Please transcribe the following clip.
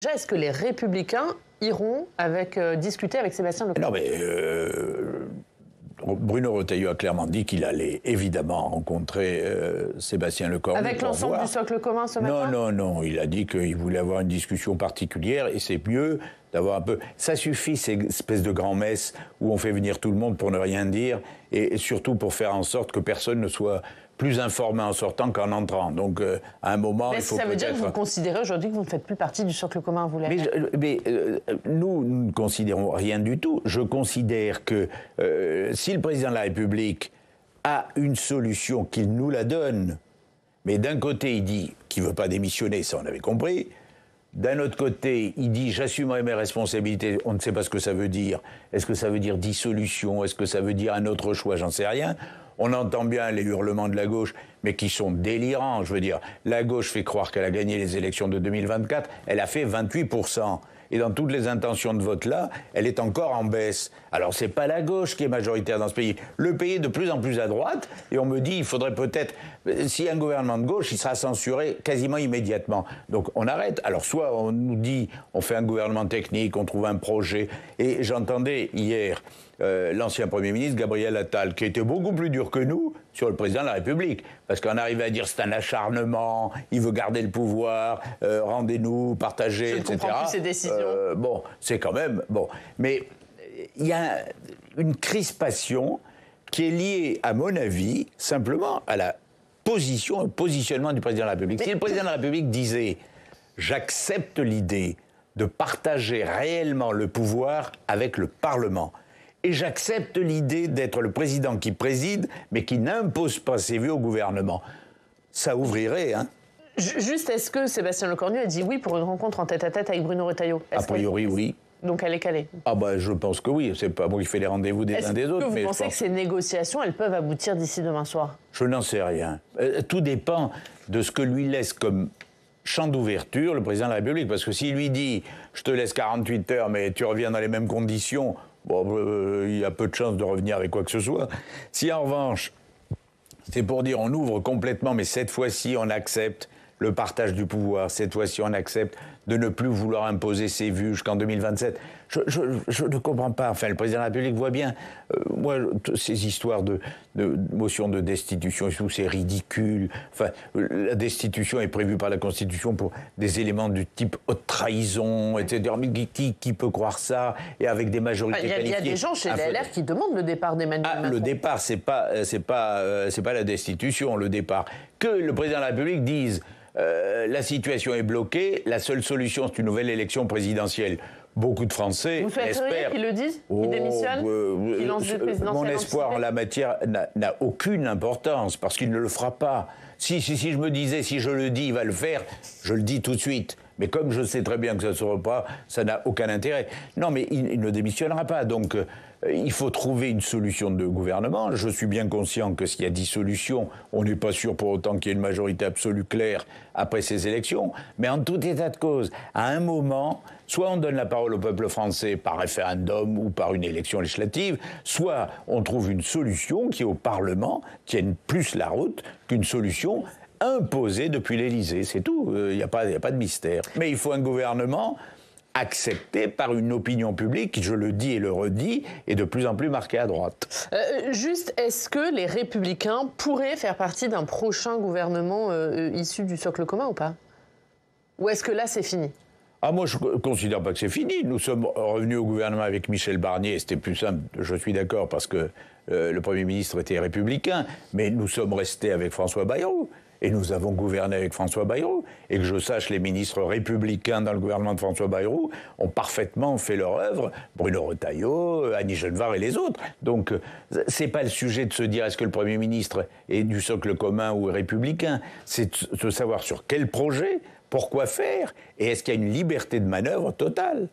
Déjà, est-ce que les Républicains iront discuter avec Sébastien Lecornu? Non, mais Bruno Retailleau a clairement dit qu'il allait évidemment rencontrer Sébastien Lecornu. Avec l'ensemble du socle commun ce matin? Non. Il a dit qu'il voulait avoir une discussion particulière et c'est mieux d'avoir un peu... Ça suffit, ces espèces de grand-messes où on fait venir tout le monde pour ne rien dire et surtout pour faire en sorte que personne ne soit plus informé en sortant qu'en entrant. Donc, à un moment, il faut ça veut dire que vous peut-être... considérez aujourd'hui que vous ne faites plus partie du socle commun, vous l'avez? Nous ne considérons rien du tout. Je considère que si le président de la République a une solution, qu'il nous la donne. Mais d'un côté, il dit qu'il ne veut pas démissionner, ça on avait compris. D'un autre côté, il dit « j'assumerai mes responsabilités », on ne sait pas ce que ça veut dire. Est-ce que ça veut dire dissolution? Est-ce que ça veut dire un autre choix? J'en sais rien. On entend bien les hurlements de la gauche, mais qui sont délirants. Je veux dire, la gauche fait croire qu'elle a gagné les élections de 2024, elle a fait 28%. Et dans toutes les intentions de vote-là, elle est encore en baisse. Alors, c'est pas la gauche qui est majoritaire dans ce pays. Le pays est de plus en plus à droite, et on me dit, il faudrait peut-être... S'il y a un gouvernement de gauche, il sera censuré quasiment immédiatement. Donc, on arrête. Alors, soit on nous dit, on fait un gouvernement technique, on trouve un projet. Et j'entendais hier l'ancien Premier ministre, Gabriel Attal, qui était beaucoup plus dur que nous sur le président de la République. Parce qu'on arrivait à dire c'est un acharnement, il veut garder le pouvoir, rendez-nous, partagez, etc. Je ne comprends plus ces décisions. Bon, c'est quand même... Bon. Mais il y a une crispation qui est liée, à mon avis, simplement à la position, au positionnement du président de la République. Si le président de la République disait « j'accepte l'idée de partager réellement le pouvoir avec le Parlement », et j'accepte l'idée d'être le président qui préside, mais qui n'impose pas ses vues au gouvernement. Ça ouvrirait, hein. Juste, est-ce que Sébastien Lecornu a dit oui pour une rencontre en tête-à-tête avec Bruno Retailleau? A priori, oui. Donc elle est calée? Ah je pense que oui. C'est pas moi qui fais les rendez-vous des uns des autres. Est-ce que vous pensez que ces négociations, elles peuvent aboutir d'ici demain soir? Je n'en sais rien. Tout dépend de ce que lui laisse comme champ d'ouverture le président de la République. Parce que s'il lui dit « je te laisse 48 heures, mais tu reviens dans les mêmes conditions », bon, il y a peu de chances de revenir avec quoi que ce soit. Si en revanche, c'est pour dire on ouvre complètement, mais cette fois-ci on accepte le partage du pouvoir, cette fois-ci on accepte de ne plus vouloir imposer ses vues jusqu'en 2027. Je ne comprends pas. Enfin, le président de la République voit bien. Moi, ces histoires de motion de destitution, c'est ridicule. Enfin, la destitution est prévue par la Constitution pour des éléments du type haute trahison, etc. Mais qui peut croire ça? Et avec des majorités qualifiées. Il y a des gens chez les LR qui demandent le départ d'Emmanuel Macron. Le départ, c'est pas la destitution. Le départ. Que le président de la République dise la situation est bloquée, la seule solution c'est une nouvelle élection présidentielle. Beaucoup de Français Vous souhaiteriez qu'ils le disent? Qu'ils démissionnent? Qu'ils lancent des présidentielles? Mon espoir en la matière n'a aucune importance, parce qu'il ne le fera pas. Si je me disais, si je le dis, il va le faire, je le dis tout de suite. Mais comme je sais très bien que ça ne se fera pas, ça n'a aucun intérêt. Non, mais il ne démissionnera pas. Donc, il faut trouver une solution de gouvernement. Je suis bien conscient que s'il y a dissolution, on n'est pas sûr pour autant qu'il y ait une majorité absolue claire après ces élections. Mais en tout état de cause, à un moment, soit on donne la parole au peuple français par référendum ou par une élection législative, soit on trouve une solution qui, au Parlement, tienne plus la route qu'une solution imposé depuis l'Élysée, c'est tout. Il n'y a pas de mystère. Mais il faut un gouvernement accepté par une opinion publique qui, je le dis et le redis, est de plus en plus marquée à droite. Juste, est-ce que les Républicains pourraient faire partie d'un prochain gouvernement issu du socle commun ou pas? Ou est-ce que là, c'est fini? Moi, je ne considère pas que c'est fini. Nous sommes revenus au gouvernement avec Michel Barnier. C'était plus simple, je suis d'accord, parce que le Premier ministre était républicain. Mais nous sommes restés avec François Bayrou. Et nous avons gouverné avec François Bayrou. Et que je sache, les ministres républicains dans le gouvernement de François Bayrou ont parfaitement fait leur œuvre. Bruno Retailleau, Annie Genevard et les autres. Donc, c'est pas le sujet de se dire est-ce que le Premier ministre est du socle commun ou est républicain. C'est de savoir sur quel projet, pourquoi faire, et est-ce qu'il y a une liberté de manœuvre totale.